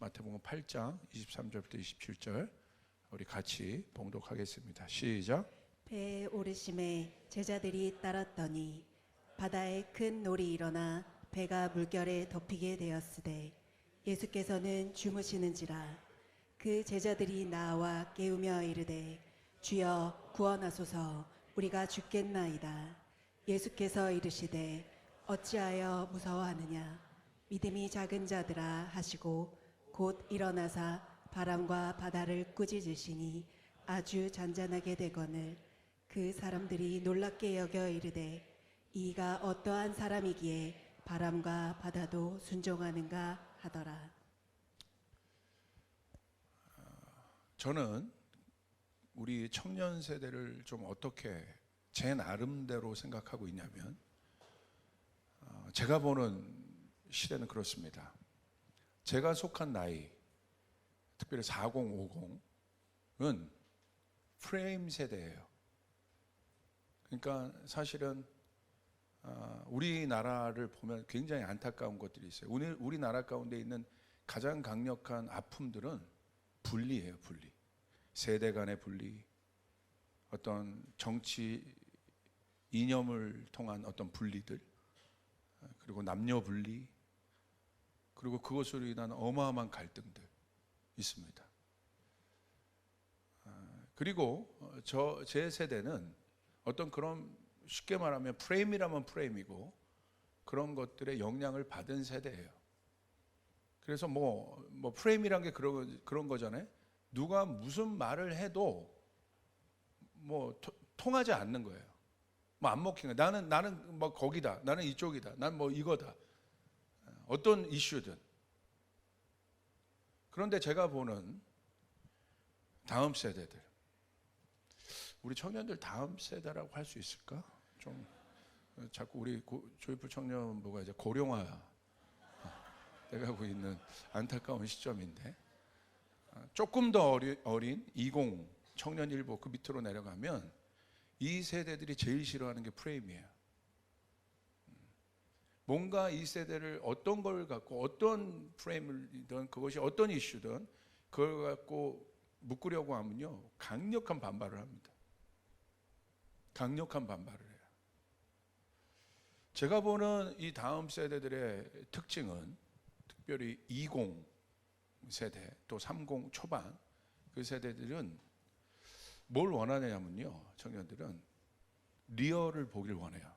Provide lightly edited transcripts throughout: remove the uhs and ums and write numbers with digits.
마태복음 8장 23절부터 27절 우리 같이 봉독하겠습니다. 시작. 배에 오르심에 제자들이 따랐더니 바다에 큰 놀이 일어나 배가 물결에 덮이게 되었으되 예수께서는 주무시는지라. 그 제자들이 나와 깨우며 이르되 주여 구원하소서, 우리가 죽겠나이다. 예수께서 이르시되 어찌하여 무서워하느냐, 믿음이 작은 자들아 하시고 곧 일어나사 바람과 바다를 꾸짖으시니 아주 잔잔하게 되거늘 그 사람들이 놀랍게 여겨 이르되 이가 어떠한 사람이기에 바람과 바다도 순종하는가 하더라. 저는 우리 청년 세대를 좀 어떻게 제 나름대로 생각하고 있냐면, 제가 보는 시대는 그렇습니다. 제가 속한 나이, 특별히 4050은 프레임 세대예요. 그러니까 사실은 우리나라를 보면 굉장히 안타까운 것들이 있어요. 우리나라 가운데 있는 가장 강력한 아픔들은 분리예요. 분리. 세대 간의 분리, 어떤 정치 이념을 통한 어떤 분리들, 그리고 남녀 분리, 그리고 그것으로 인한 어마어마한 갈등들 있습니다. 그리고 제 세대는 어떤 그런, 쉽게 말하면 프레임이라면 프레임이고 그런 것들의 영향을 받은 세대예요. 그래서 뭐 프레임이란 게 그런 거잖아요. 누가 무슨 말을 해도 뭐 통하지 않는 거예요. 뭐 안 먹히는 거예요. 나는 뭐 거기다, 나는 이쪽이다, 난 뭐 이거다, 어떤 이슈든. 그런데 제가 보는 다음 세대들, 우리 청년들 다음 세대라고 할 수 있을까? 좀 자꾸 우리 조이풀 청년부가 이제 고령화 돼가고 있는 안타까운 시점인데, 조금 더 어린 20 청년 일부 그 밑으로 내려가면 이 세대들이 제일 싫어하는 게 프레임이에요. 뭔가 이 세대를 어떤 걸 갖고, 어떤 프레임이든 그것이 어떤 이슈든 그걸 갖고 묶으려고 하면요, 강력한 반발을 합니다. 강력한 반발을 해요. 제가 보는 이 다음 세대들의 특징은 특별히 20 세대 또 30 초반 그 세대들은 뭘 원하냐면요, 청년들은 리얼을 보길 원해요.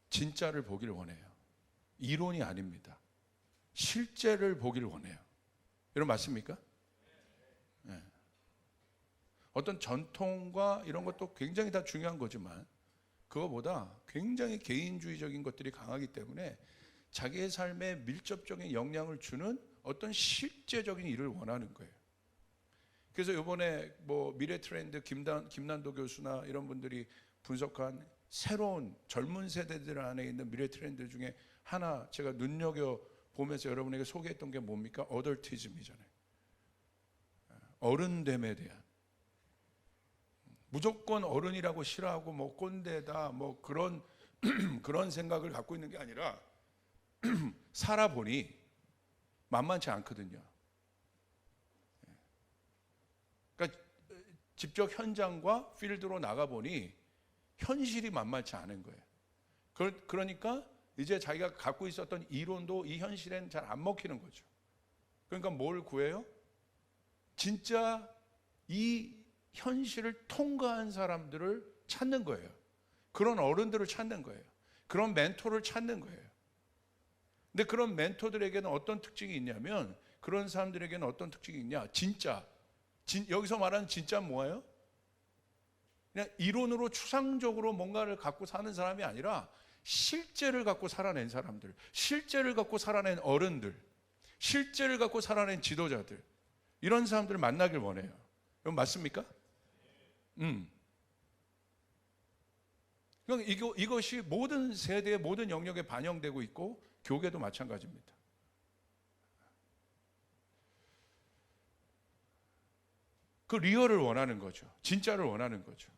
진짜를 보길 원해요. 이론이 아닙니다. 실제를 보길 원해요. 여러분 맞습니까? 네. 어떤 전통과 이런 것도 굉장히 다 중요한 거지만 그거보다 굉장히 개인주의적인 것들이 강하기 때문에 자기의 삶에 밀접적인 영향을 주는 어떤 실제적인 일을 원하는 거예요. 그래서 이번에 뭐 미래 트렌드 김난도 교수나 이런 분들이 분석한 새로운 젊은 세대들 안에 있는 미래 트렌드 중에 하나 제가 눈여겨보면서 여러분에게 소개했던 게 뭡니까? 어덜티즘이잖아요. 어른됨에 대한. 무조건 어른이라고 싫어하고 뭐 꼰대다 뭐 그런 그런 생각을 갖고 있는 게 아니라 살아보니 만만치 않거든요. 그러니까 직접 현장과 필드로 나가보니 현실이 만만치 않은 거예요. 그러니까 이제 자기가 갖고 있었던 이론도 이 현실엔 잘 안 먹히는 거죠. 그러니까 뭘 구해요? 진짜 이 현실을 통과한 사람들을 찾는 거예요. 그런 어른들을 찾는 거예요. 그런 멘토를 찾는 거예요. 근데 그런 멘토들에게는 어떤 특징이 있냐면, 그런 사람들에게는 어떤 특징이 있냐? 여기서 말하는 진짜는 뭐예요? 그냥 이론으로 추상적으로 뭔가를 갖고 사는 사람이 아니라 실제를 갖고 살아낸 사람들, 실제를 갖고 살아낸 어른들, 실제를 갖고 살아낸 지도자들, 이런 사람들을 만나길 원해요. 여러분 맞습니까? 그러니까 이것이 모든 세대의 모든 영역에 반영되고 있고 교계도 마찬가지입니다. 그 리얼을 원하는 거죠. 진짜를 원하는 거죠.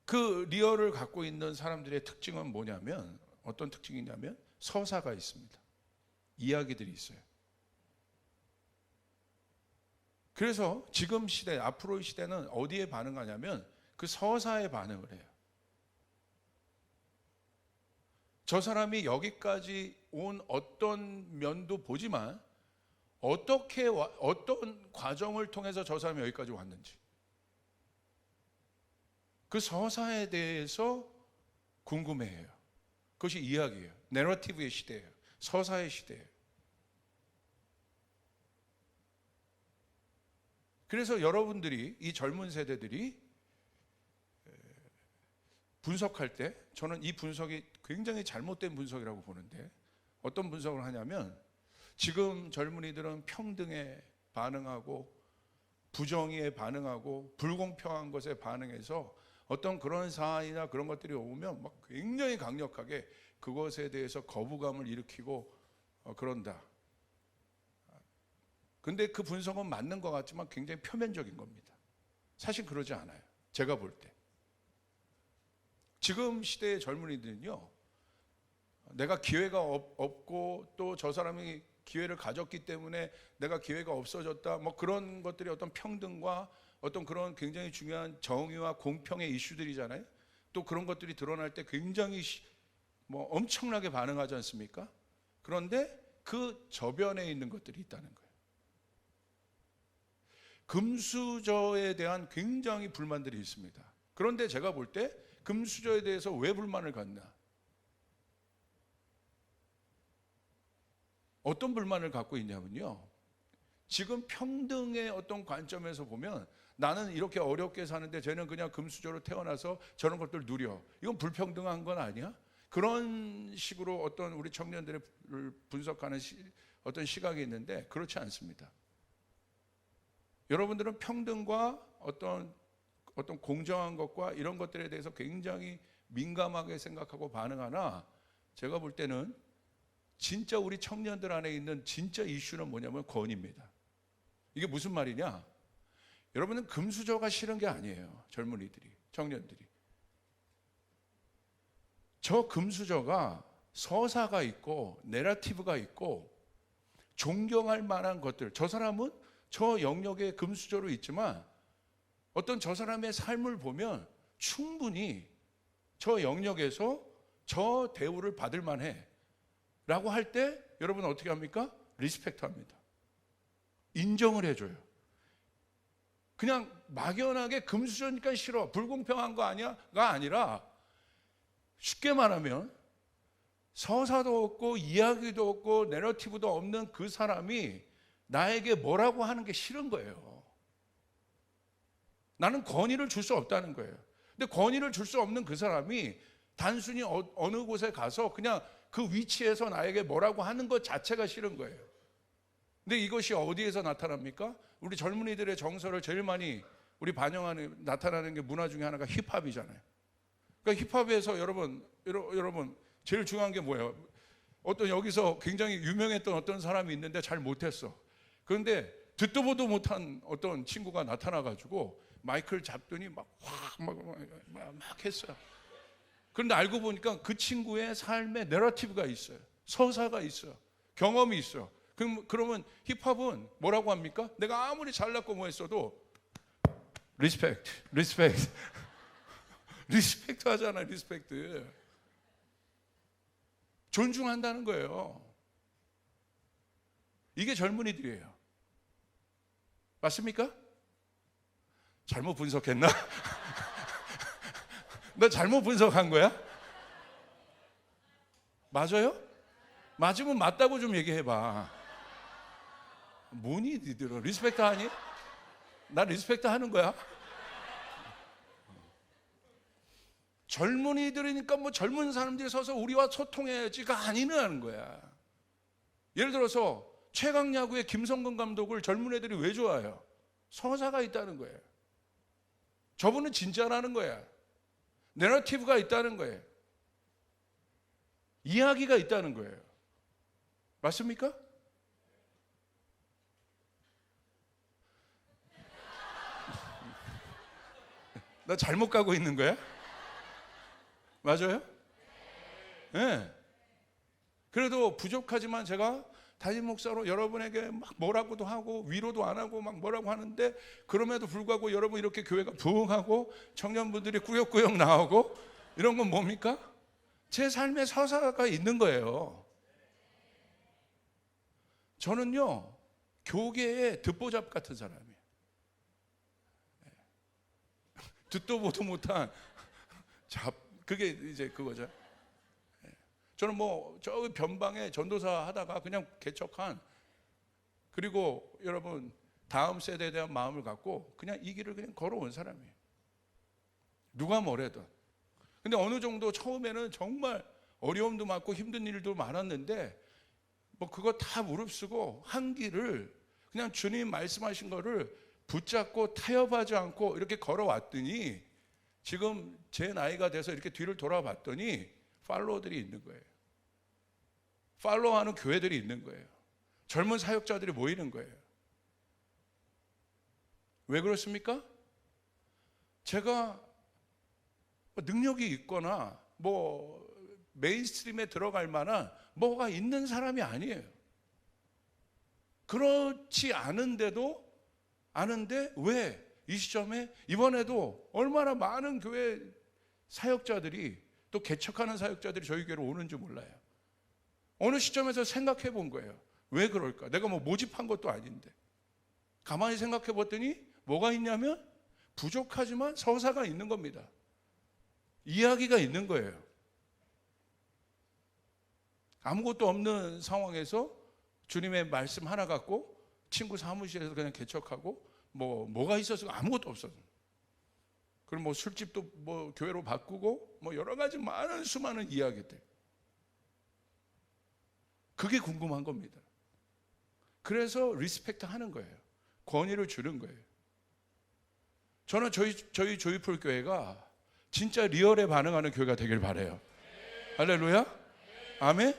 그 리얼을 갖고 있는 사람들의 특징은 뭐냐면, 어떤 특징이냐면 서사가 있습니다. 이야기들이 있어요. 그래서 지금 시대, 앞으로의 시대는 어디에 반응하냐면 그 서사에 반응을 해요. 저 사람이 여기까지 온 어떤 면도 보지만 어떤 과정을 통해서 저 사람이 여기까지 왔는지 그 서사에 대해서 궁금해해요. 그것이 이야기예요. 내러티브의 시대예요. 서사의 시대예요. 그래서 여러분들이, 이 젊은 세대들이 분석할 때 저는 이 분석이 굉장히 잘못된 분석이라고 보는데, 어떤 분석을 하냐면 지금 젊은이들은 평등에 반응하고 부정의에 반응하고 불공평한 것에 반응해서 어떤 그런 사안이나 그런 것들이 오면 막 굉장히 강력하게 그것에 대해서 거부감을 일으키고 그런다. 근데 그 분석은 맞는 것 같지만 굉장히 표면적인 겁니다. 사실 그러지 않아요. 제가 볼 때. 지금 시대의 젊은이들은요, 내가 기회가 없고 또 저 사람이 기회를 가졌기 때문에 내가 기회가 없어졌다, 뭐 그런 것들이 어떤 평등과 어떤 그런 굉장히 중요한 정의와 공평의 이슈들이잖아요. 또 그런 것들이 드러날 때 굉장히 뭐 엄청나게 반응하지 않습니까? 그런데 그 저변에 있는 것들이 있다는 거예요. 금수저에 대한 굉장히 불만들이 있습니다. 그런데 제가 볼 때 금수저에 대해서 왜 불만을 갖나? 어떤 불만을 갖고 있냐면요, 지금 평등의 어떤 관점에서 보면 나는 이렇게 어렵게 사는데 쟤는 그냥 금수저로 태어나서 저런 것들 누려. 이건 불평등한 건 아니야? 그런 식으로 어떤 우리 청년들을 분석하는 어떤 시각이 있는데 그렇지 않습니다. 여러분들은 평등과 어떤 공정한 것과 이런 것들에 대해서 굉장히 민감하게 생각하고 반응하나, 제가 볼 때는 진짜 우리 청년들 안에 있는 진짜 이슈는 뭐냐면 권위입니다. 이게 무슨 말이냐? 여러분은 금수저가 싫은 게 아니에요. 젊은이들이, 청년들이. 저 금수저가 서사가 있고 내러티브가 있고 존경할 만한 것들, 저 사람은 저 영역에 금수저로 있지만 어떤 저 사람의 삶을 보면 충분히 저 영역에서 저 대우를 받을 만해 라고 할 때 여러분 어떻게 합니까? 리스펙트 합니다. 인정을 해줘요. 그냥 막연하게 금수저니까 싫어, 불공평한 거 아니야가 아니라, 쉽게 말하면 서사도 없고 이야기도 없고 내러티브도 없는 그 사람이 나에게 뭐라고 하는 게 싫은 거예요. 나는 권위를 줄 수 없다는 거예요. 근데 권위를 줄 수 없는 그 사람이 단순히 어느 곳에 가서 그냥 그 위치에서 나에게 뭐라고 하는 것 자체가 싫은 거예요. 근데 이것이 어디에서 나타납니까? 우리 젊은이들의 정서를 제일 많이 우리 반영하는, 나타나는 게 문화 중에 하나가 힙합이잖아요. 그러니까 힙합에서 여러분 제일 중요한 게 뭐예요? 어떤 여기서 굉장히 유명했던 어떤 사람이 있는데 잘 못했어. 그런데 듣도 보도 못한 어떤 친구가 나타나가지고 마이크를 잡더니 막 했어요. 그런데 알고 보니까 그 친구의 삶에 내러티브가 있어요. 서사가 있어요. 경험이 있어요. 그러면 힙합은 뭐라고 합니까? 내가 아무리 잘났고 뭐 했어도 리스펙트 하잖아요. 리스펙트. 존중한다는 거예요. 이게 젊은이들이에요. 맞습니까? 잘못 분석했나? 나 잘못 분석한 거야? 맞아요? 맞으면 맞다고 좀 얘기해봐. 뭐니 니들은 리스펙트 하니? 나 리스펙트 하는 거야? 젊은이들이니까 뭐 젊은 사람들이 서서 우리와 소통해야지가 아니라는 거야. 예를 들어서 최강야구의 김성근 감독을 젊은 애들이 왜 좋아해요? 서사가 있다는 거예요. 저분은 진짜라는 거야. 내러티브가 있다는 거예요. 이야기가 있다는 거예요. 맞습니까? 나 잘못 가고 있는 거야? 맞아요? 네. 그래도 부족하지만 제가 담임 목사로 여러분에게 막 뭐라고도 하고 위로도 안 하고 막 뭐라고 하는데, 그럼에도 불구하고 여러분 이렇게 교회가 부흥하고 청년분들이 꾸역꾸역 나오고 이런 건 뭡니까? 제 삶의 서사가 있는 거예요. 저는요, 교계의 듣보잡 같은 사람이에요. 듣도 보도 못한 그게 이제 그거죠. 저는 뭐 저 변방에 전도사 하다가 그냥 개척한, 그리고 여러분 다음 세대에 대한 마음을 갖고 그냥 이 길을 그냥 걸어온 사람이에요. 누가 뭐래도. 근데 어느 정도 처음에는 정말 어려움도 많고 힘든 일도 많았는데, 뭐 그거 다 무릅쓰고 한 길을 그냥 주님 말씀하신 거를 붙잡고 타협하지 않고 이렇게 걸어왔더니, 지금 제 나이가 돼서 이렇게 뒤를 돌아봤더니 팔로워들이 있는 거예요. 팔로워하는 교회들이 있는 거예요. 젊은 사역자들이 모이는 거예요. 왜 그렇습니까? 제가 능력이 있거나 뭐 메인스트림에 들어갈 만한 뭐가 있는 사람이 아니에요. 그렇지 않은데 왜 이 시점에 이번에도 얼마나 많은 교회 사역자들이, 또 개척하는 사역자들이 저희 교회로 오는지 몰라요. 어느 시점에서 생각해 본 거예요. 왜 그럴까? 내가 뭐 모집한 것도 아닌데. 가만히 생각해 봤더니 뭐가 있냐면 부족하지만 서사가 있는 겁니다. 이야기가 있는 거예요. 아무것도 없는 상황에서 주님의 말씀 하나 갖고 친구 사무실에서 그냥 개척하고, 뭐가 있었어? 아무것도 없었어. 그럼 뭐 술집도 뭐 교회로 바꾸고 뭐 여러 가지 많은 수많은 이야기들. 그게 궁금한 겁니다. 그래서 리스펙트 하는 거예요. 권위를 주는 거예요. 저는 저희 조이풀 교회가 진짜 리얼에 반응하는 교회가 되길 바라요. 할렐루야. 아멘.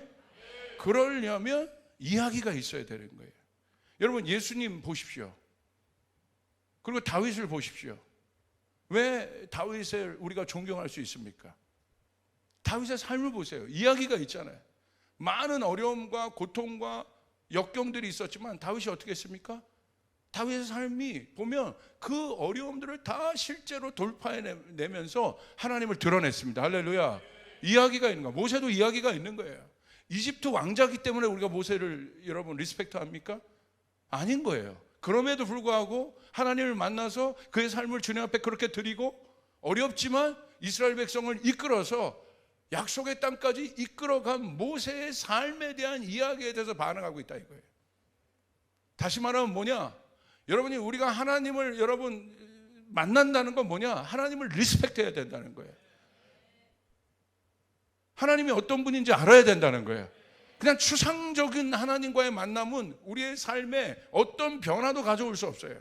그러려면 이야기가 있어야 되는 거예요. 여러분 예수님 보십시오. 그리고 다윗을 보십시오. 왜 다윗을 우리가 존경할 수 있습니까? 다윗의 삶을 보세요. 이야기가 있잖아요. 많은 어려움과 고통과 역경들이 있었지만 다윗이 어떻게 했습니까? 다윗의 삶이 보면 그 어려움들을 다 실제로 돌파해내면서 하나님을 드러냈습니다. 할렐루야. 이야기가 있는 거야. 모세도 이야기가 있는 거예요. 이집트 왕자기 때문에 우리가 모세를 여러분 리스펙트 합니까? 아닌 거예요. 그럼에도 불구하고 하나님을 만나서 그의 삶을 주님 앞에 그렇게 드리고, 어렵지만 이스라엘 백성을 이끌어서 약속의 땅까지 이끌어간 모세의 삶에 대한 이야기에 대해서 반응하고 있다 이거예요. 다시 말하면 뭐냐? 여러분이 우리가 하나님을 여러분 만난다는 건 뭐냐? 하나님을 리스펙트 해야 된다는 거예요. 하나님이 어떤 분인지 알아야 된다는 거예요. 그냥 추상적인 하나님과의 만남은 우리의 삶에 어떤 변화도 가져올 수 없어요.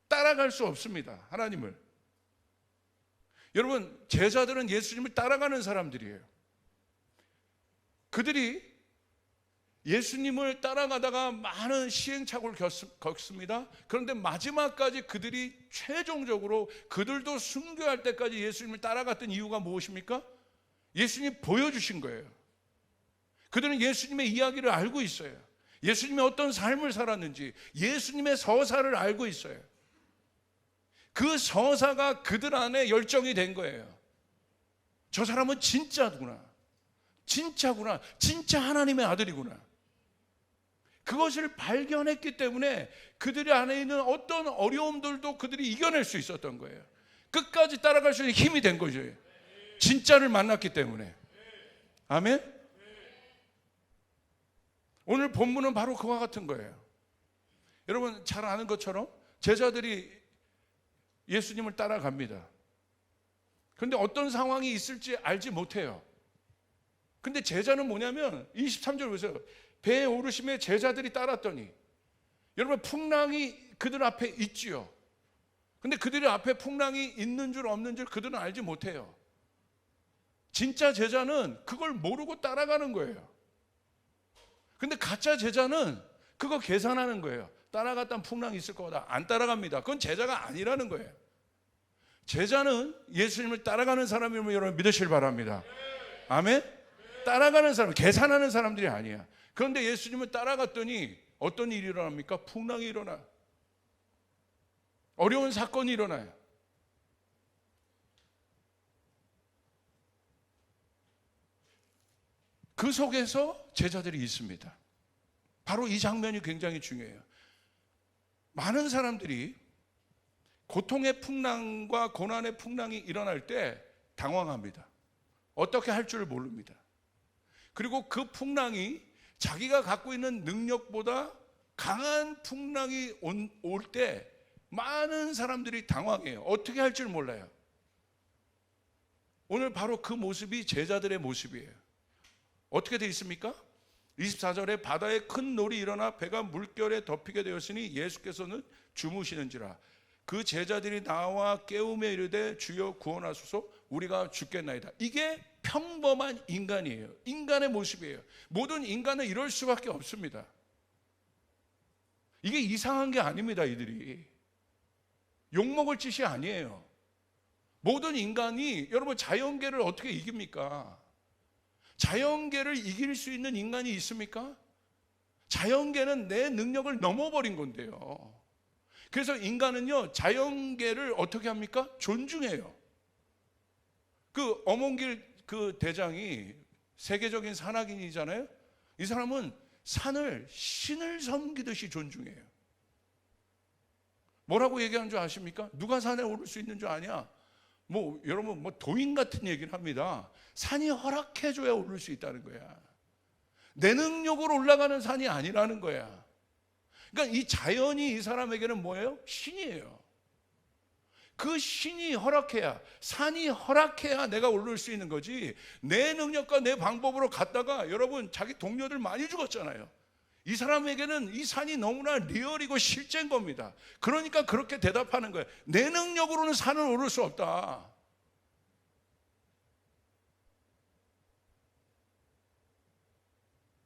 따라갈 수 없습니다. 하나님을. 여러분 제자들은 예수님을 따라가는 사람들이에요. 그들이 예수님을 따라가다가 많은 시행착오를 겪습니다. 그런데 마지막까지 그들이 최종적으로 그들도 순교할 때까지 예수님을 따라갔던 이유가 무엇입니까? 예수님이 보여주신 거예요. 그들은 예수님의 이야기를 알고 있어요. 예수님이 어떤 삶을 살았는지 예수님의 서사를 알고 있어요. 그 서사가 그들 안에 열정이 된 거예요. 저 사람은 진짜구나. 진짜구나. 진짜 하나님의 아들이구나. 그것을 발견했기 때문에 그들 안에 있는 어떤 어려움들도 그들이 이겨낼 수 있었던 거예요. 끝까지 따라갈 수 있는 힘이 된 거죠. 진짜를 만났기 때문에. 아멘. 오늘 본문은 바로 그와 같은 거예요. 여러분 잘 아는 것처럼 제자들이 예수님을 따라갑니다. 그런데 어떤 상황이 있을지 알지 못해요. 근데 제자는 뭐냐면 23절 보세요. 배에 오르심에 제자들이 따랐더니, 여러분 풍랑이 그들 앞에 있지요. 근데 그들 앞에 풍랑이 있는 줄 없는 줄 그들은 알지 못해요. 진짜 제자는 그걸 모르고 따라가는 거예요. 근데 가짜 제자는 그거 계산하는 거예요. 따라갔다면 풍랑이 있을 거다. 안 따라갑니다. 그건 제자가 아니라는 거예요. 제자는 예수님을 따라가는 사람임을 여러분 믿으시길 바랍니다. 아멘. 따라가는 사람, 계산하는 사람들이 아니야. 그런데 예수님을 따라갔더니 어떤 일이 일어납니까? 풍랑이 일어나. 어려운 사건이 일어나요. 그 속에서 제자들이 있습니다. 바로 이 장면이 굉장히 중요해요. 많은 사람들이 고통의 풍랑과 고난의 풍랑이 일어날 때 당황합니다. 어떻게 할 줄 모릅니다. 그리고 그 풍랑이 자기가 갖고 있는 능력보다 강한 풍랑이 올 때 많은 사람들이 당황해요. 어떻게 할 줄 몰라요. 오늘 바로 그 모습이 제자들의 모습이에요. 어떻게 되어 있습니까? 24절에 바다에 큰 놀이 일어나 배가 물결에 덮이게 되었으니 예수께서는 주무시는지라. 그 제자들이 나와 깨우며 이르되 주여 구원하소서 우리가 죽겠나이다. 이게 평범한 인간이에요. 인간의 모습이에요. 모든 인간은 이럴 수밖에 없습니다. 이게 이상한 게 아닙니다. 이들이 욕먹을 짓이 아니에요. 모든 인간이, 여러분, 자연계를 어떻게 이깁니까? 자연계를 이길 수 있는 인간이 있습니까? 자연계는 내 능력을 넘어버린 건데요. 그래서 인간은요, 자연계를 어떻게 합니까? 존중해요. 그 어몽길 그 대장이 세계적인 산악인이잖아요. 이 사람은 산을 신을 섬기듯이 존중해요. 뭐라고 얘기하는 줄 아십니까? 누가 산에 오를 수 있는 줄 아냐? 여러분 도인 같은 얘기를 합니다. 산이 허락해줘야 오를 수 있다는 거야. 내 능력으로 올라가는 산이 아니라는 거야. 그러니까 이 자연이 이 사람에게는 뭐예요? 신이에요. 그 신이 허락해야, 산이 허락해야 내가 오를 수 있는 거지. 내 능력과 내 방법으로 갔다가 여러분 자기 동료들 많이 죽었잖아요. 이 사람에게는 이 산이 너무나 리얼이고 실제인 겁니다. 그러니까 그렇게 대답하는 거예요. 내 능력으로는 산을 오를 수 없다.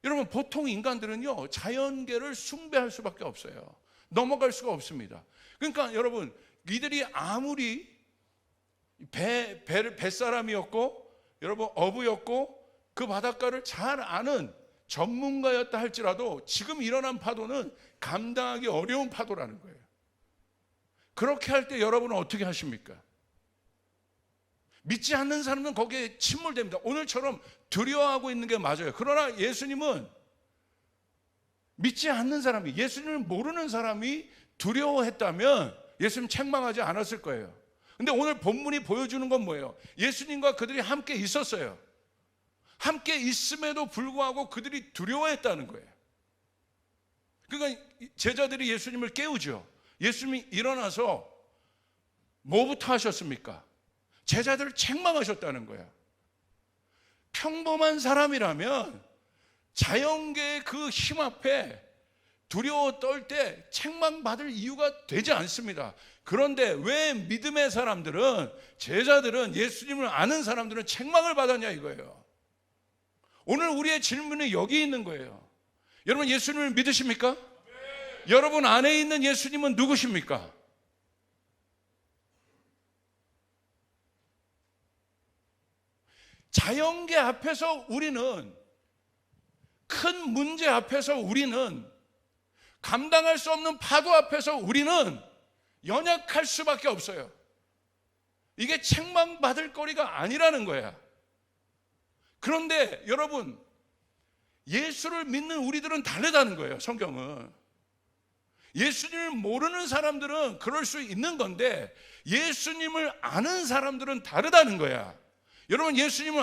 여러분, 보통 인간들은요, 자연계를 숭배할 수밖에 없어요. 넘어갈 수가 없습니다. 그러니까 여러분, 이들이 아무리 뱃사람이었고 여러분 어부였고 그 바닷가를 잘 아는 전문가였다 할지라도 지금 일어난 파도는 감당하기 어려운 파도라는 거예요. 그렇게 할 때 여러분은 어떻게 하십니까? 믿지 않는 사람은 거기에 침몰됩니다. 오늘처럼 두려워하고 있는 게 맞아요. 그러나 예수님은 믿지 않는 사람이, 예수님을 모르는 사람이 두려워했다면 예수님 책망하지 않았을 거예요. 근데 오늘 본문이 보여주는 건 뭐예요? 예수님과 그들이 함께 있었어요. 함께 있음에도 불구하고 그들이 두려워했다는 거예요. 그러니까 제자들이 예수님을 깨우죠. 예수님이 일어나서 뭐부터 하셨습니까? 제자들을 책망하셨다는 거야. 평범한 사람이라면 자연계의 그 힘 앞에 두려워 떨 때 책망받을 이유가 되지 않습니다. 그런데 왜 믿음의 사람들은, 제자들은, 예수님을 아는 사람들은 책망을 받았냐 이거예요. 오늘 우리의 질문은 여기 있는 거예요. 여러분, 예수님을 믿으십니까? 네. 여러분 안에 있는 예수님은 누구십니까? 자연계 앞에서 우리는, 큰 문제 앞에서 우리는, 감당할 수 없는 파도 앞에서 우리는 연약할 수밖에 없어요. 이게 책망받을 거리가 아니라는 거야. 그런데 여러분, 예수를 믿는 우리들은 다르다는 거예요. 성경은 예수님을 모르는 사람들은 그럴 수 있는 건데 예수님을 아는 사람들은 다르다는 거야. 여러분, 예수님을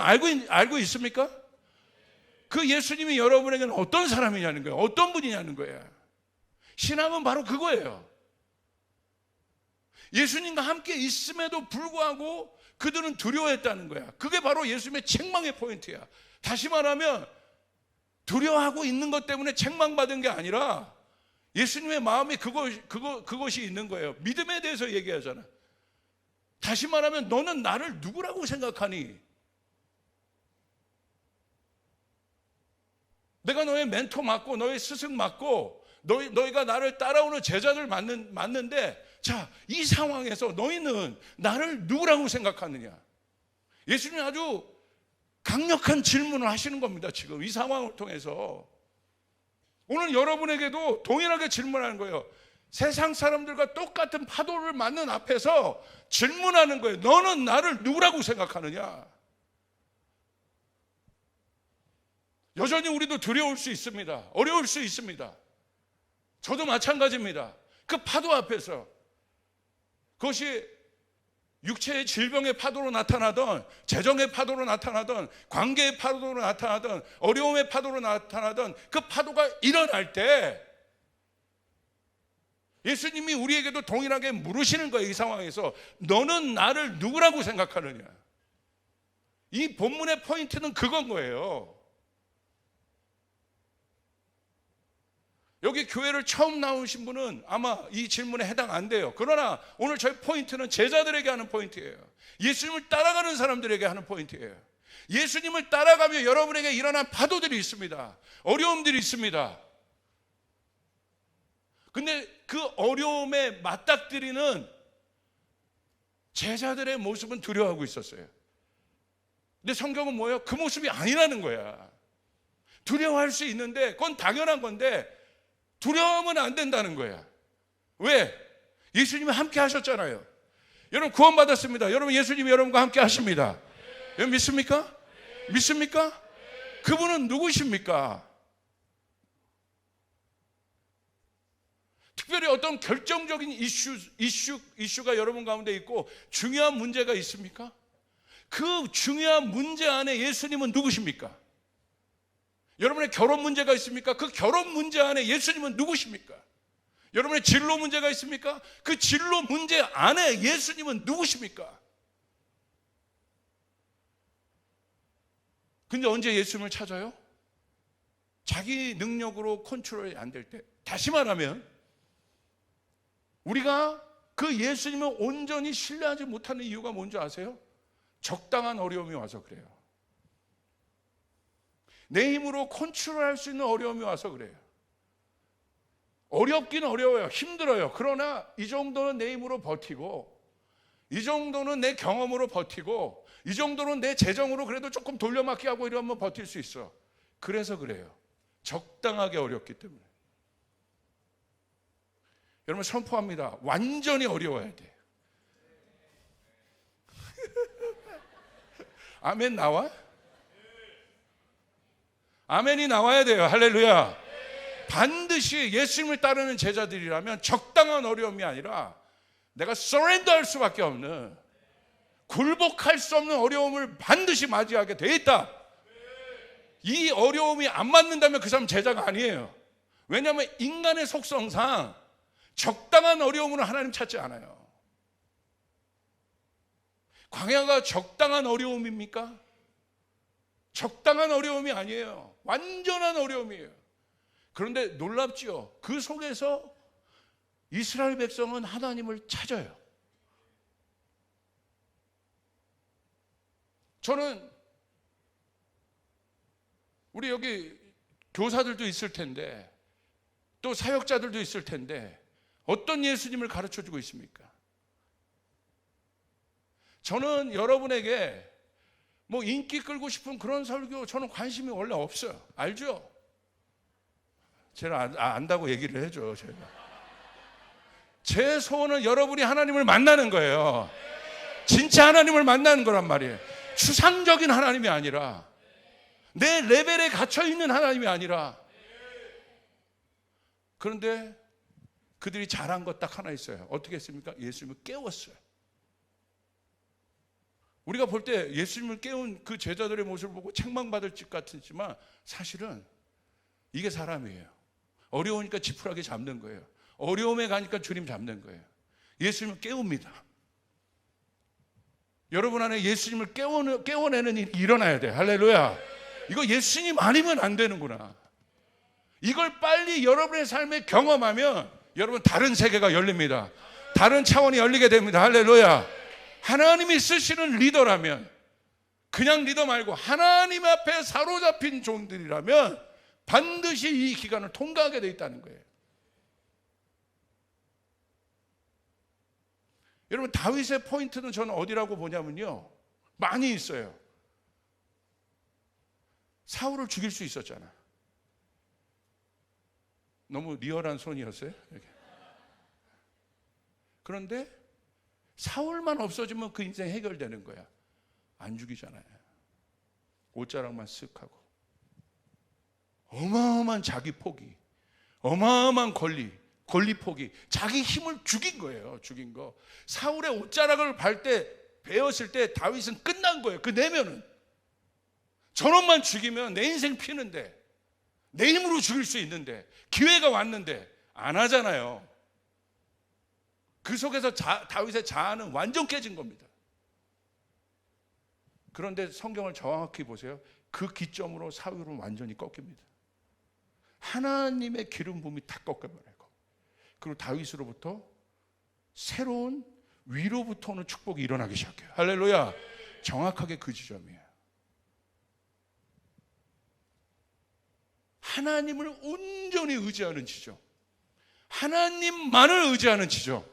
알고 있습니까? 그 예수님이 여러분에게는 어떤 사람이냐는 거예요. 어떤 분이냐는 거예요. 신앙은 바로 그거예요. 예수님과 함께 있음에도 불구하고 그들은 두려워했다는 거야. 그게 바로 예수님의 책망의 포인트야. 다시 말하면 두려워하고 있는 것 때문에 책망받은 게 아니라 예수님의 마음에 그것이 있는 거예요. 믿음에 대해서 얘기하잖아. 다시 말하면 너는 나를 누구라고 생각하니? 내가 너의 멘토 맞고 너의 스승 맞고 너희가 나를 따라오는 제자들 맞는데, 자, 이 상황에서 너희는 나를 누구라고 생각하느냐? 예수님이 아주 강력한 질문을 하시는 겁니다. 지금 이 상황을 통해서 오늘 여러분에게도 동일하게 질문하는 거예요. 세상 사람들과 똑같은 파도를 맞는 앞에서 질문하는 거예요. 너는 나를 누구라고 생각하느냐? 여전히 우리도 두려울 수 있습니다. 어려울 수 있습니다. 저도 마찬가지입니다. 그 파도 앞에서 그것이 육체의 질병의 파도로 나타나던, 재정의 파도로 나타나던, 관계의 파도로 나타나던, 어려움의 파도로 나타나던 그 파도가 일어날 때 예수님이 우리에게도 동일하게 물으시는 거예요. 이 상황에서 너는 나를 누구라고 생각하느냐? 이 본문의 포인트는 그건 거예요. 여기 교회를 처음 나오신 분은 아마 이 질문에 해당 안 돼요. 그러나 오늘 저희 포인트는 제자들에게 하는 포인트예요. 예수님을 따라가는 사람들에게 하는 포인트예요. 예수님을 따라가며 여러분에게 일어난 파도들이 있습니다. 어려움들이 있습니다. 근데 그 어려움에 맞닥뜨리는 제자들의 모습은 두려워하고 있었어요. 근데 성경은 뭐예요? 그 모습이 아니라는 거야. 두려워할 수 있는데 그건 당연한 건데 두려워하면 안 된다는 거야. 왜? 예수님이 함께 하셨잖아요. 여러분 구원받았습니다. 여러분 예수님이 여러분과 함께 하십니다. 여러분 믿습니까? 믿습니까? 그분은 누구십니까? 특별히 어떤 결정적인 이슈가 여러분 가운데 있고 중요한 문제가 있습니까? 그 중요한 문제 안에 예수님은 누구십니까? 여러분의 결혼 문제가 있습니까? 그 결혼 문제 안에 예수님은 누구십니까? 여러분의 진로 문제가 있습니까? 그 진로 문제 안에 예수님은 누구십니까? 근데 언제 예수님을 찾아요? 자기 능력으로 컨트롤이 안 될 때. 다시 말하면 우리가 그 예수님을 온전히 신뢰하지 못하는 이유가 뭔지 아세요? 적당한 어려움이 와서 그래요. 내 힘으로 컨트롤할 수 있는 어려움이 와서 그래요. 어렵긴 어려워요. 힘들어요. 그러나 이 정도는 내 힘으로 버티고, 이 정도는 내 경험으로 버티고, 이 정도는 내 재정으로 그래도 조금 돌려막기 하고 이러면 버틸 수 있어. 그래서 그래요. 적당하게 어렵기 때문에. 여러분 선포합니다. 완전히 어려워야 돼. 아멘 나와? 아멘이 나와야 돼요. 할렐루야. 반드시 예수님을 따르는 제자들이라면 적당한 어려움이 아니라 내가 서렌더할 수밖에 없는, 굴복할 수 없는 어려움을 반드시 맞이하게 돼 있다. 이 어려움이 안 맞는다면 그 사람 제자가 아니에요. 왜냐하면 인간의 속성상 적당한 어려움으로 하나님 찾지 않아요. 광야가 적당한 어려움입니까? 적당한 어려움이 아니에요. 완전한 어려움이에요. 그런데 놀랍지요. 그 속에서 이스라엘 백성은 하나님을 찾아요. 저는 우리 여기 교사들도 있을 텐데 또 사역자들도 있을 텐데 어떤 예수님을 가르쳐주고 있습니까? 저는 여러분에게 뭐 인기 끌고 싶은 그런 설교 저는 관심이 원래 없어요. 알죠? 제가 안다고 얘기를 해줘. 제가. 제 소원은 여러분이 하나님을 만나는 거예요. 진짜 하나님을 만나는 거란 말이에요. 추상적인 하나님이 아니라, 내 레벨에 갇혀있는 하나님이 아니라. 그런데 그들이 잘한 것 딱 하나 있어요. 어떻게 했습니까? 예수님을 깨웠어요. 우리가 볼 때 예수님을 깨운 그 제자들의 모습을 보고 책망받을 것 같지만 사실은 이게 사람이에요. 어려우니까 지푸라기 잡는 거예요. 어려움에 가니까 주님 잡는 거예요. 예수님을 깨웁니다. 여러분 안에 예수님을 깨워내는 일이 일어나야 돼. 할렐루야. 이거 예수님 아니면 안 되는구나. 이걸 빨리 여러분의 삶에 경험하면 여러분 다른 세계가 열립니다. 다른 차원이 열리게 됩니다. 할렐루야. 하나님이 쓰시는 리더라면, 그냥 리더 말고 하나님 앞에 사로잡힌 종들이라면 반드시 이 기간을 통과하게 돼 있다는 거예요. 여러분 다윗의 포인트는 저는 어디라고 보냐면요, 많이 있어요. 사울을 죽일 수 있었잖아. 너무 리얼한 손이었어요. 이렇게. 그런데 사울만 없어지면 그 인생 해결되는 거야. 안 죽이잖아요. 옷자락만 쓱 하고. 어마어마한 자기 포기, 어마어마한 권리 포기, 자기 힘을 죽인 거예요. 죽인 거. 사울의 옷자락을 베었을 때 다윗은 끝난 거예요. 그 내면은 저놈만 죽이면 내 인생 피는데, 내 힘으로 죽일 수 있는데, 기회가 왔는데 안 하잖아요. 그 속에서 다윗의 자아는 완전 깨진 겁니다. 그런데 성경을 정확히 보세요. 그 기점으로 사울은 완전히 꺾입니다. 하나님의 기름 부음이 다 꺾여버리고, 그리고 다윗으로부터 새로운 위로부터 오는 축복이 일어나기 시작해요. 할렐루야. 정확하게 그 지점이에요. 하나님을 온전히 의지하는 지점, 하나님만을 의지하는 지점,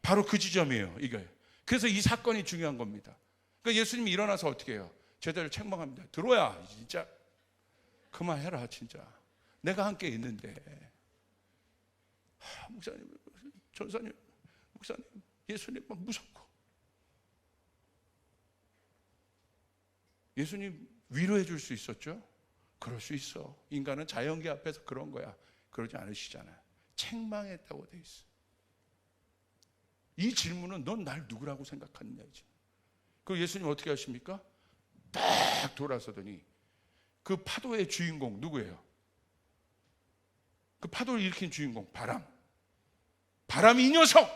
바로 그 지점이에요. 이게. 그래서 이 사건이 중요한 겁니다. 그러니까 예수님이 일어나서 어떻게 해요? 제자를 책망합니다. 들어야 진짜 그만해라. 진짜 내가 함께 있는데. 목사님, 전사님, 목사님, 예수님 막 무섭고. 예수님 위로해 줄 수 있었죠? 그럴 수 있어. 인간은 자연계 앞에서 그런 거야. 그러지 않으시잖아요. 책망했다고 돼 있어. 이 질문은 넌 날 누구라고 생각하느냐. 그 예수님 어떻게 하십니까? 딱 돌아서더니 그 파도의 주인공 누구예요? 그 파도를 일으킨 주인공 바람이 이 녀석!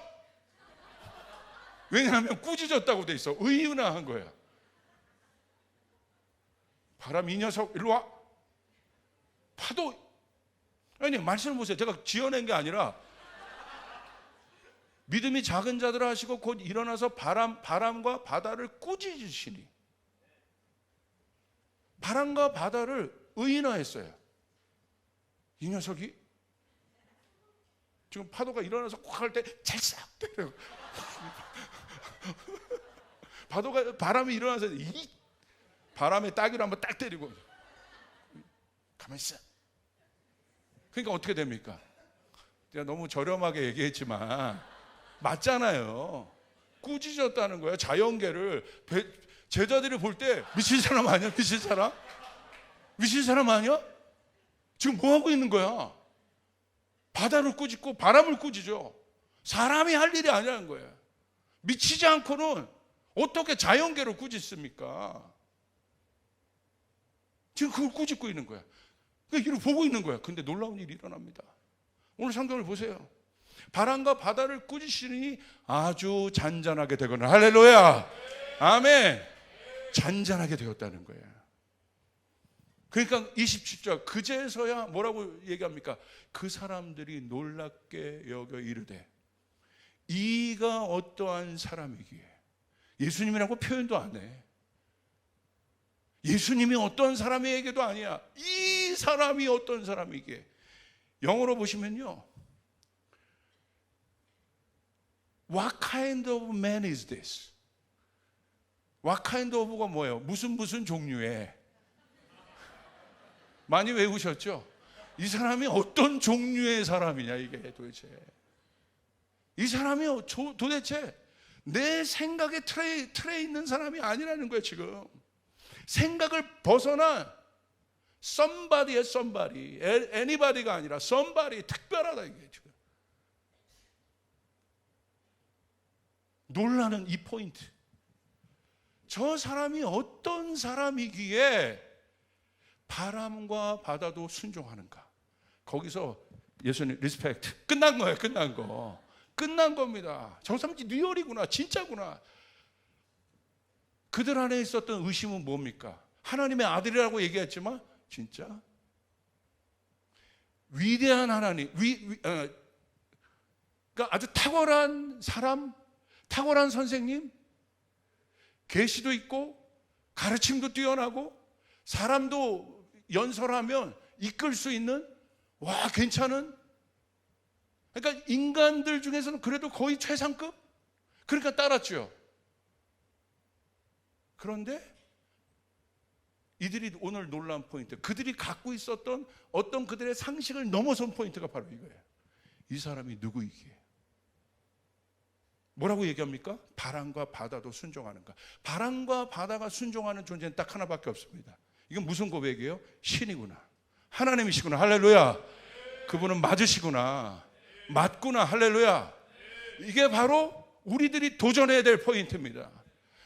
왜냐하면 꾸짖었다고 돼 있어. 의인화한 거야. 바람이 이 녀석 일로 와. 파도. 아니 말씀을 보세요. 제가 지어낸 게 아니라 믿음이 작은 자들 하시고 곧 일어나서 바람과 바다를 꾸짖으시니. 바람과 바다를 의인화했어요. 이 녀석이 지금 파도가 일어나서 콱 할 때 찰싹 때려요. 바람이 일어나서 이 바람에 따귀로 한번 딱 때리고 가만히 있어. 그러니까 어떻게 됩니까? 제가 너무 저렴하게 얘기했지만 맞잖아요. 꾸짖었다는 거야. 자연계를. 제자들이 볼 때 미친 사람 아니야? 미친 사람? 미친 사람 아니야? 지금 뭐 하고 있는 거야? 바다를 꾸짖고 바람을 꾸짖어. 사람이 할 일이 아니라는 거야. 미치지 않고는 어떻게 자연계를 꾸짖습니까? 지금 그걸 꾸짖고 있는 거야. 그러니까 이를 보고 있는 거야. 근데 놀라운 일이 일어납니다. 오늘 성경을 보세요. 바람과 바다를 꾸짖으니 아주 잔잔하게 되거나. 할렐루야. 아멘. 잔잔하게 되었다는 거예요. 그러니까 27절 그제서야 뭐라고 얘기합니까? 그 사람들이 놀랍게 여겨 이르되 이가 어떠한 사람이기에. 예수님이라고 표현도 안 해. 예수님이 어떤 사람에게도 아니야. 이 사람이 어떤 사람이기에. 영어로 보시면요, What kind of man is this? What kind of가 뭐예요? 무슨 종류의. 많이 외우셨죠? 이 사람이 어떤 종류의 사람이냐 이게 도대체. 이 사람이 도대체 내 생각의 틀에 있는 사람이 아니라는 거예요. 지금 생각을 벗어난 somebody의 somebody, anybody가 아니라 somebody, 특별하다 이게 지금. 놀라는 이 포인트. 저 사람이 어떤 사람이기에 바람과 바다도 순종하는가. 거기서 예수님 리스펙트. 끝난 거예요. 끝난 거. 끝난 겁니다. 저 사람이 리얼이구나. 진짜구나. 그들 안에 있었던 의심은 뭡니까? 하나님의 아들이라고 얘기했지만 진짜 위대한 하나님, 그러니까 아주 탁월한 사람, 탁월한 선생님, 계시도 있고 가르침도 뛰어나고 사람도 연설하면 이끌 수 있는, 와 괜찮은, 그러니까 인간들 중에서는 그래도 거의 최상급. 그러니까 따랐죠. 그런데 이들이 오늘 놀라운 포인트, 그들이 갖고 있었던 어떤 그들의 상식을 넘어선 포인트가 바로 이거예요. 이 사람이 누구이기에? 뭐라고 얘기합니까? 바람과 바다도 순종하는가? 바람과 바다가 순종하는 존재는 딱 하나밖에 없습니다. 이건 무슨 고백이에요? 신이구나, 하나님이시구나, 할렐루야. 그분은 맞으시구나, 맞구나, 할렐루야. 이게 바로 우리들이 도전해야 될 포인트입니다.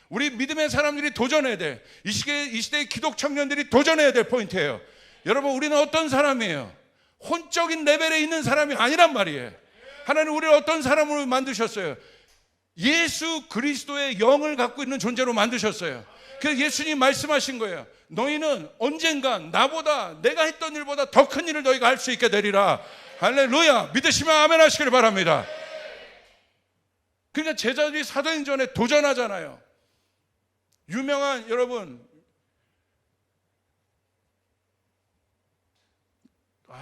우리 믿음의 사람들이 도전해야 돼. 이 시대의 기독 청년들이 도전해야 될 포인트예요. 여러분, 우리는 어떤 사람이에요? 혼적인 레벨에 있는 사람이 아니란 말이에요. 하나님 우리를 어떤 사람으로 만드셨어요? 예수 그리스도의 영을 갖고 있는 존재로 만드셨어요. 그래서 예수님 말씀하신 거예요. 너희는 언젠간 나보다, 내가 했던 일보다 더 큰 일을 너희가 할 수 있게 되리라. 할렐루야. 믿으시면 아멘 하시길 바랍니다. 그러니까 제자들이 사도행전에 도전하잖아요. 유명한, 여러분,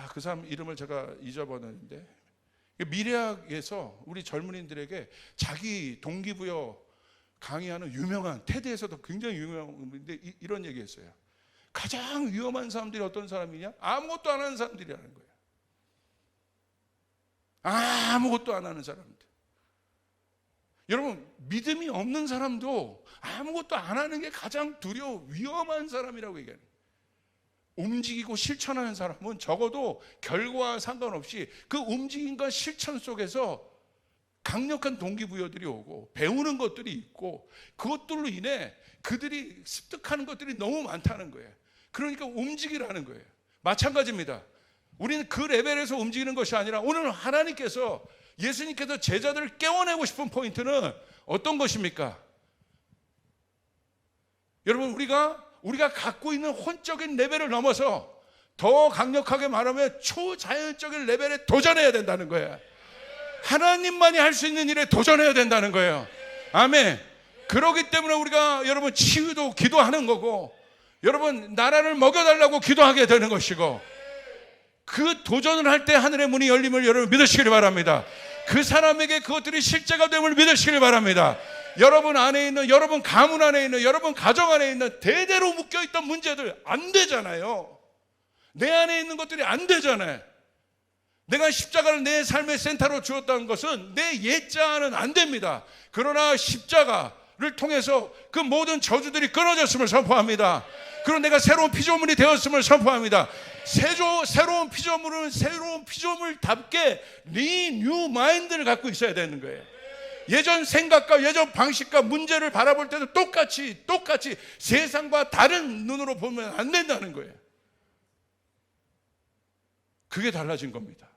그 사람 이름을 제가 잊어버렸는데, 미래학에서 우리 젊은이들에게 자기 동기부여 강의하는 유명한, 테드에서도 굉장히 유명한데 이런 얘기했어요. 가장 위험한 사람들이 어떤 사람이냐? 아무것도 안 하는 사람들이라는 거예요. 아무것도 안 하는 사람들. 여러분, 믿음이 없는 사람도 아무것도 안 하는 게 가장 두려워, 위험한 사람이라고 얘기하는 거예요. 움직이고 실천하는 사람은 적어도 결과와 상관없이 그 움직임과 실천 속에서 강력한 동기부여들이 오고 배우는 것들이 있고, 그것들로 인해 그들이 습득하는 것들이 너무 많다는 거예요. 그러니까 움직이라는 거예요. 마찬가지입니다. 우리는 그 레벨에서 움직이는 것이 아니라, 오늘 하나님께서, 예수님께서 제자들을 깨워내고 싶은 포인트는 어떤 것입니까? 여러분, 우리가 갖고 있는 혼적인 레벨을 넘어서 더 강력하게 말하면 초자연적인 레벨에 도전해야 된다는 거예요. 하나님만이 할 수 있는 일에 도전해야 된다는 거예요. 아멘. 그렇기 때문에 우리가, 여러분, 치유도 기도하는 거고, 여러분, 나라를 먹여달라고 기도하게 되는 것이고, 그 도전을 할 때 하늘의 문이 열림을 여러분 믿으시길 바랍니다. 그 사람에게 그것들이 실제가 됨을 믿으시길 바랍니다. 여러분 안에 있는, 여러분 가문 안에 있는, 여러분 가정 안에 있는 대대로 묶여있던 문제들 안 되잖아요. 내 안에 있는 것들이 안 되잖아요. 내가 십자가를 내 삶의 센터로 주었다는 것은 내 옛자는 안 됩니다. 그러나 십자가를 통해서 그 모든 저주들이 끊어졌음을 선포합니다. 그리고 내가 새로운 피조물이 되었음을 선포합니다. 새로운 피조물은 새로운 피조물답게 리뉴 마인드를 갖고 있어야 되는 거예요. 예전 생각과 예전 방식과 문제를 바라볼 때도 똑같이 세상과 다른 눈으로 보면 안 된다는 거예요. 그게 달라진 겁니다.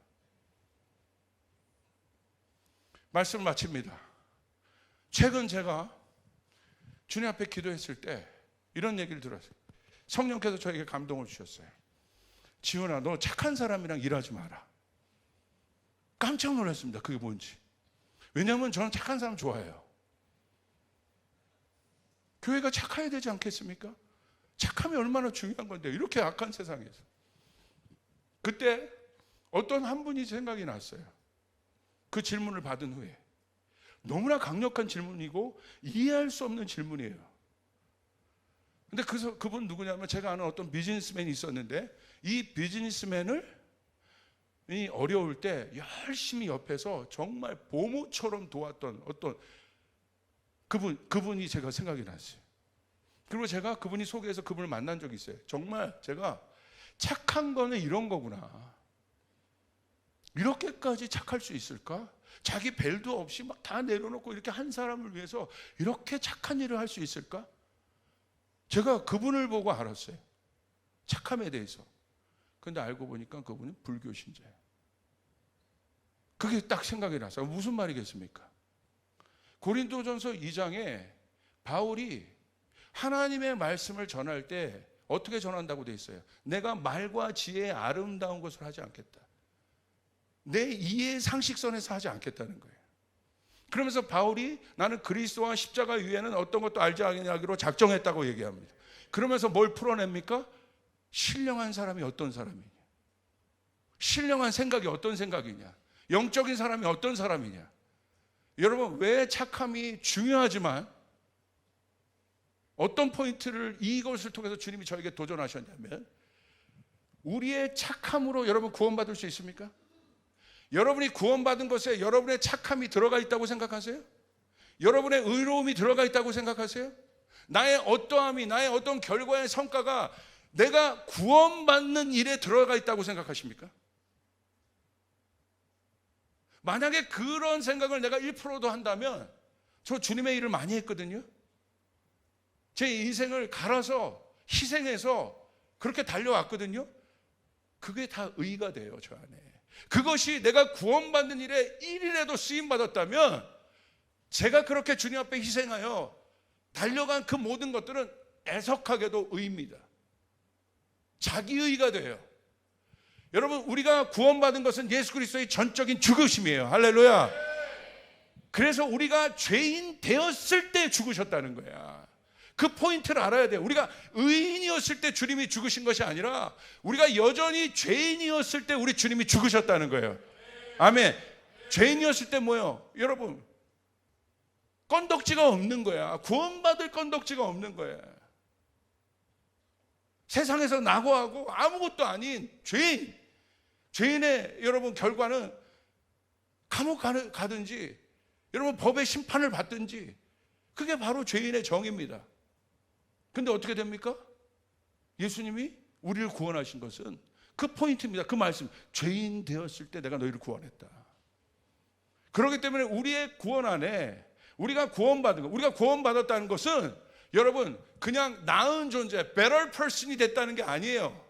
말씀을 마칩니다. 최근 제가 주님 앞에 기도했을 때 이런 얘기를 들었어요. 성령께서 저에게 감동을 주셨어요. 지훈아, 너 착한 사람이랑 일하지 마라. 깜짝 놀랐습니다. 그게 뭔지. 왜냐하면 저는 착한 사람 좋아해요. 교회가 착해야 되지 않겠습니까? 착함이 얼마나 중요한 건데, 이렇게 악한 세상에서. 그때 어떤 한 분이 생각이 났어요. 그 질문을 받은 후에. 너무나 강력한 질문이고 이해할 수 없는 질문이에요. 근데 그분 누구냐면, 제가 아는 어떤 비즈니스맨이 있었는데, 이 비즈니스맨을 이 어려울 때 열심히 옆에서 정말 보모처럼 도왔던 어떤 그분이 제가 생각이 났어요. 그리고 제가 그분이 소개해서 그분을 만난 적이 있어요. 정말 제가 착한 거는 이런 거구나. 이렇게까지 착할 수 있을까? 자기 벨도 없이 막 다 내려놓고 이렇게 한 사람을 위해서 이렇게 착한 일을 할 수 있을까? 제가 그분을 보고 알았어요. 착함에 대해서. 근데 알고 보니까 그분은 불교 신자예요. 그게 딱 생각이 났어요. 무슨 말이겠습니까? 고린도전서 2장에 바울이 하나님의 말씀을 전할 때 어떻게 전한다고 돼 있어요? 내가 말과 지혜의 아름다운 것을 하지 않겠다. 내 이해의 상식선에서 하지 않겠다는 거예요. 그러면서 바울이 나는 그리스도와 십자가 위에는 어떤 것도 알지 아니하기로 작정했다고 얘기합니다. 그러면서 뭘 풀어냅니까? 신령한 사람이 어떤 사람이냐, 신령한 생각이 어떤 생각이냐, 영적인 사람이 어떤 사람이냐. 여러분, 왜 착함이 중요하지만 어떤 포인트를 이것을 통해서 주님이 저에게 도전하셨냐면, 우리의 착함으로 여러분 구원받을 수 있습니까? 여러분이 구원받은 것에 여러분의 착함이 들어가 있다고 생각하세요? 여러분의 의로움이 들어가 있다고 생각하세요? 나의 어떠함이, 나의 어떤 결과의 성과가 내가 구원받는 일에 들어가 있다고 생각하십니까? 만약에 그런 생각을 내가 1%도 한다면 저 주님의 일을 많이 했거든요. 제 인생을 갈아서 희생해서 그렇게 달려왔거든요. 그게 다 의가 돼요, 저 안에. 그것이 내가 구원받는 일에 1일에도 쓰임받았다면 제가 그렇게 주님 앞에 희생하여 달려간 그 모든 것들은 애석하게도 의입니다. 자기의가 돼요. 여러분, 우리가 구원받은 것은 예수 그리스도의 전적인 죽으심이에요. 할렐루야. 그래서 우리가 죄인 되었을 때 죽으셨다는 거야. 그 포인트를 알아야 돼요. 우리가 의인이었을 때 주님이 죽으신 것이 아니라 우리가 여전히 죄인이었을 때 우리 주님이 죽으셨다는 거예요. 아멘. 죄인이었을 때 뭐예요? 여러분, 건덕지가 없는 거야. 구원받을 건덕지가 없는 거야. 세상에서 낙오하고 아무것도 아닌 죄인. 죄인의 여러분 결과는 감옥 가든지 여러분 법의 심판을 받든지, 그게 바로 죄인의 정입니다. 근데 어떻게 됩니까? 예수님이 우리를 구원하신 것은 그 포인트입니다. 그 말씀, 죄인 되었을 때 내가 너희를 구원했다. 그렇기 때문에 우리의 구원 안에 우리가 구원받은 것, 우리가 구원받았다는 것은 여러분 그냥 나은 존재, better person이 됐다는 게 아니에요.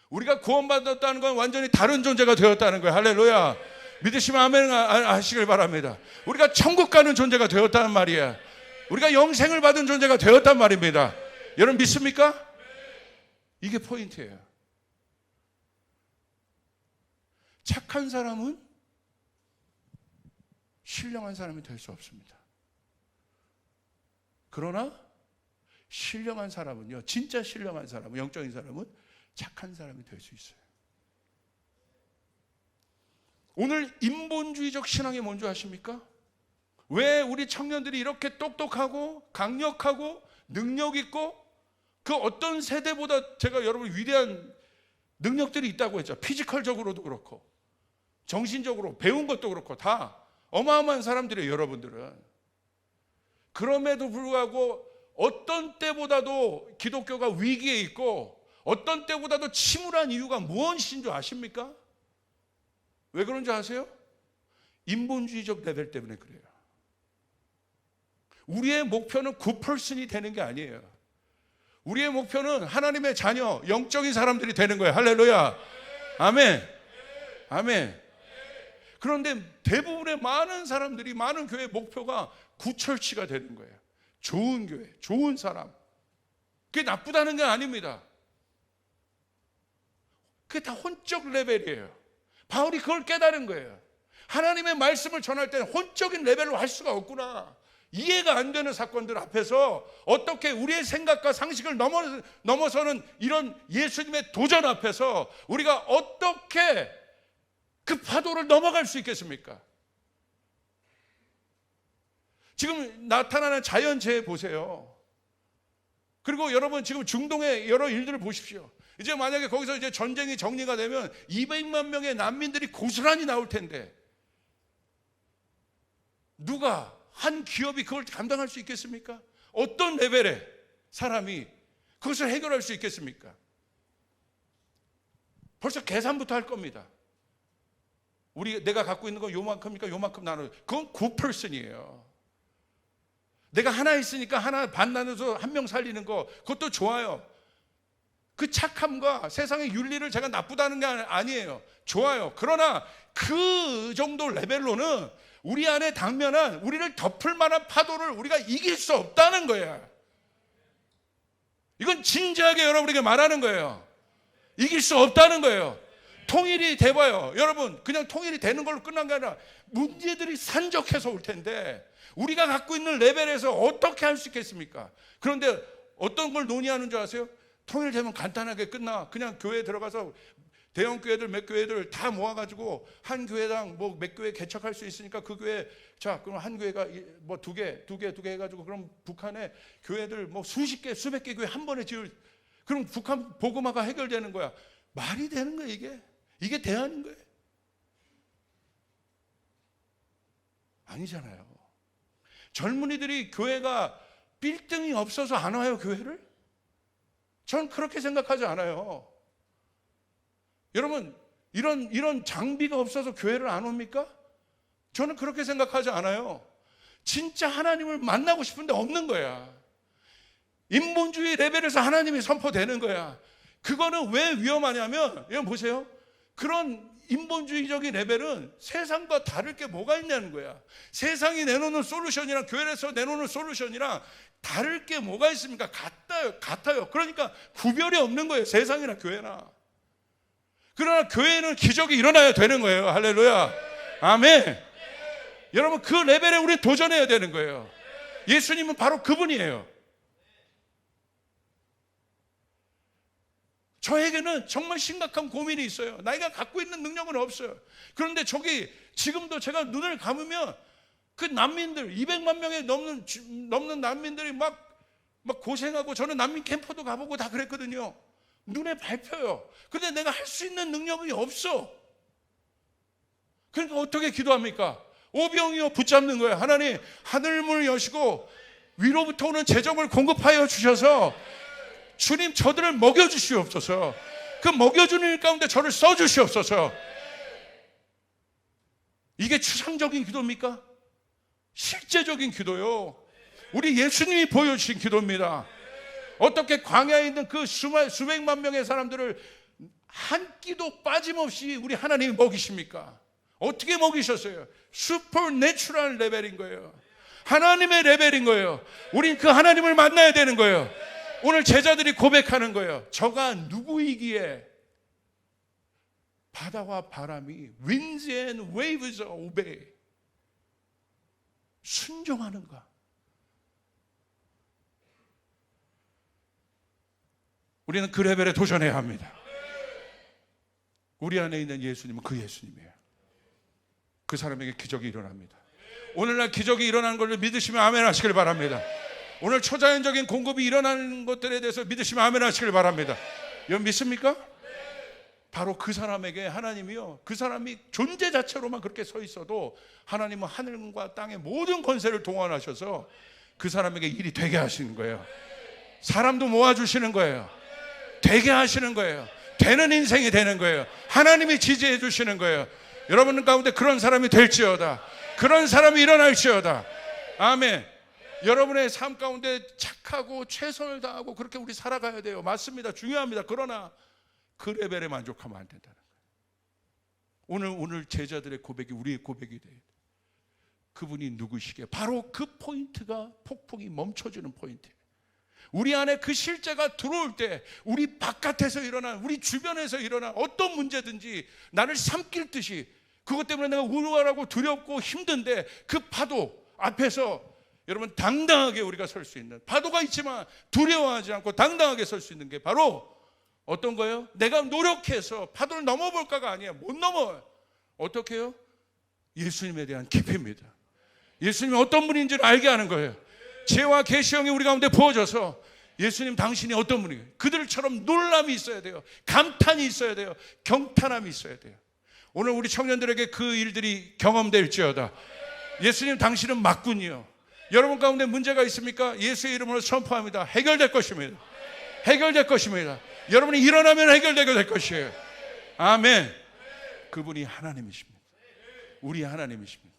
우리가 구원받았다는 건 완전히 다른 존재가 되었다는 거예요. 할렐루야. 믿으시면 아멘 하시길 바랍니다. 우리가 천국 가는 존재가 되었다는 말이에요. 우리가 영생을 받은 존재가 되었단 말입니다. 여러분 믿습니까? 이게 포인트예요. 착한 사람은 신령한 사람이 될 수 없습니다. 그러나 신령한 사람은요, 진짜 신령한 사람은, 영적인 사람은 착한 사람이 될 수 있어요. 오늘 인본주의적 신앙이 뭔지 아십니까? 왜 우리 청년들이 이렇게 똑똑하고 강력하고 능력 있고 그 어떤 세대보다 제가 여러분 위대한 능력들이 있다고 했죠. 피지컬적으로도 그렇고 정신적으로 배운 것도 그렇고 다 어마어마한 사람들이에요, 여러분들은. 그럼에도 불구하고 어떤 때보다도 기독교가 위기에 있고 어떤 때보다도 침울한 이유가 무엇인 줄 아십니까? 왜 그런 줄 아세요? 인본주의적 레벨 때문에 그래요. 우리의 목표는 굿펄슨이 되는 게 아니에요. 우리의 목표는 하나님의 자녀, 영적인 사람들이 되는 거예요. 할렐루야. 아멘. 아멘. 그런데 대부분의 많은 사람들이, 많은 교회의 목표가 구철치가 되는 거예요. 좋은 교회, 좋은 사람. 그게 나쁘다는 게 아닙니다. 그게 다 혼적 레벨이에요. 바울이 그걸 깨달은 거예요. 하나님의 말씀을 전할 때는 혼적인 레벨로 할 수가 없구나. 이해가 안 되는 사건들 앞에서 어떻게 우리의 생각과 상식을 넘어서는 이런 예수님의 도전 앞에서 우리가 어떻게 그 파도를 넘어갈 수 있겠습니까? 지금 나타나는 자연재해 보세요. 그리고 여러분 지금 중동의 여러 일들을 보십시오. 이제 만약에 거기서 이제 전쟁이 정리가 되면 200만 명의 난민들이 고스란히 나올 텐데 누가, 한 기업이 그걸 감당할 수 있겠습니까? 어떤 레벨의 사람이 그것을 해결할 수 있겠습니까? 벌써 계산부터 할 겁니다. 내가 갖고 있는 건 요만큼이니까 요만큼 나눠. 그건 굿펄슨이에요. 내가 하나 있으니까 하나 반 나눠서 한 명 살리는 거, 그것도 좋아요. 그 착함과 세상의 윤리를 제가 나쁘다는 게 아니에요. 좋아요. 그러나 그 정도 레벨로는 우리 안에 당면한, 우리를 덮을 만한 파도를 우리가 이길 수 없다는 거야. 이건 진지하게 여러분에게 말하는 거예요. 이길 수 없다는 거예요. 통일이 돼봐요. 여러분, 그냥 통일이 되는 걸로 끝난 게 아니라 문제들이 산적해서 올 텐데 우리가 갖고 있는 레벨에서 어떻게 할 수 있겠습니까? 그런데 어떤 걸 논의하는 줄 아세요? 통일되면 간단하게 끝나. 그냥 교회에 들어가서 대형 교회들 몇 교회들 다 모아가지고 한 교회당 뭐 몇 교회 개척할 수 있으니까 그 교회, 자 그럼 한 교회가 뭐 두 개 해가지고 그럼 북한에 교회들 뭐 수십 개 수백 개 교회 한 번에 지을, 그럼 북한 복음화가 해결되는 거야. 말이 되는 거야 이게? 이게 대안인 거예요? 아니잖아요. 젊은이들이 교회가 빌딩이 없어서 안 와요 교회를? 저는 그렇게 생각하지 않아요. 여러분 이런 장비가 없어서 교회를 안 옵니까? 저는 그렇게 생각하지 않아요. 진짜 하나님을 만나고 싶은데 없는 거야. 인본주의 레벨에서 하나님이 선포되는 거야. 그거는 왜 위험하냐면, 여러분 보세요. 그런 인본주의적인 레벨은 세상과 다를 게 뭐가 있냐는 거야. 세상이 내놓는 솔루션이랑 교회에서 내놓는 솔루션이랑 다를 게 뭐가 있습니까? 같아요. 그러니까 구별이 없는 거예요. 세상이나 교회나. 그러나 교회는 기적이 일어나야 되는 거예요. 할렐루야. 아멘. 여러분 그 레벨에 우리 도전해야 되는 거예요. 예수님은 바로 그분이에요. 저에게는 정말 심각한 고민이 있어요. 나이가 갖고 있는 능력은 없어요. 그런데 저기 지금도 제가 눈을 감으면 그 난민들 200만 명에 넘는 난민들이 막 고생하고, 저는 난민 캠프도 가보고 다 그랬거든요. 눈에 밟혀요. 근데 내가 할 수 있는 능력이 없어. 그러니까 어떻게 기도합니까? 오병이어 붙잡는 거예요. 하나님 하늘문을 여시고 위로부터 오는 재정을 공급하여 주셔서 주님 저들을 먹여주시옵소서. 그 먹여주는 일 가운데 저를 써주시옵소서. 이게 추상적인 기도입니까? 실제적인 기도요. 우리 예수님이 보여주신 기도입니다. 어떻게 광야에 있는 그 수백만 명의 사람들을 한 끼도 빠짐없이 우리 하나님이 먹이십니까? 어떻게 먹이셨어요? 슈퍼내추럴 레벨인 거예요. 하나님의 레벨인 거예요. 우린 그 하나님을 만나야 되는 거예요. 오늘 제자들이 고백하는 거예요. 저가 누구이기에 바다와 바람이 winds and waves obey, 순종하는가? 우리는 그 레벨에 도전해야 합니다. 우리 안에 있는 예수님은 그 예수님이에요. 그 사람에게 기적이 일어납니다. 오늘날 기적이 일어나는 걸 믿으시면 아멘 하시길 바랍니다. 오늘 초자연적인 공급이 일어나는 것들에 대해서 믿으시면 아멘 하시길 바랍니다. 여러분 믿습니까? 바로 그 사람에게 하나님이요, 그 사람이 존재 자체로만 그렇게 서 있어도 하나님은 하늘과 땅의 모든 권세를 동원하셔서 그 사람에게 일이 되게 하시는 거예요. 사람도 모아주시는 거예요. 되게 하시는 거예요. 되는 인생이 되는 거예요. 하나님이 지지해 주시는 거예요. 여러분 가운데 그런 사람이 될지어다. 그런 사람이 일어날지어다. 아멘. 여러분의 삶 가운데 착하고 최선을 다하고 그렇게 우리 살아가야 돼요. 맞습니다. 중요합니다. 그러나 그 레벨에 만족하면 안 된다는 거예요. 오늘 제자들의 고백이 우리의 고백이 돼요. 그분이 누구시기에? 바로 그 포인트가 폭풍이 멈춰지는 포인트예요. 우리 안에 그 실제가 들어올 때 우리 바깥에서 일어난, 우리 주변에서 일어난 어떤 문제든지 나를 삼킬 듯이, 그것 때문에 내가 우울하고 두렵고 힘든데 그 파도 앞에서 여러분 당당하게 우리가 설 수 있는, 파도가 있지만 두려워하지 않고 당당하게 설 수 있는 게 바로 어떤 거예요? 내가 노력해서 파도를 넘어볼까가 아니에요. 못 넘어요. 어떻게 해요? 예수님에 대한 깊이입니다. 예수님이 어떤 분인지를 알게 하는 거예요. 지혜와 계시형이 우리 가운데 부어져서 예수님 당신이 어떤 분이에요? 그들처럼 놀람이 있어야 돼요. 감탄이 있어야 돼요. 경탄함이 있어야 돼요. 오늘 우리 청년들에게 그 일들이 경험될지어다. 예수님 당신은 맞군요. 여러분 가운데 문제가 있습니까? 예수의 이름으로 선포합니다. 해결될 것입니다. 해결될 것입니다. 여러분이 일어나면 해결되게 될 것이에요. 아멘. 그분이 하나님이십니다. 우리 하나님이십니다.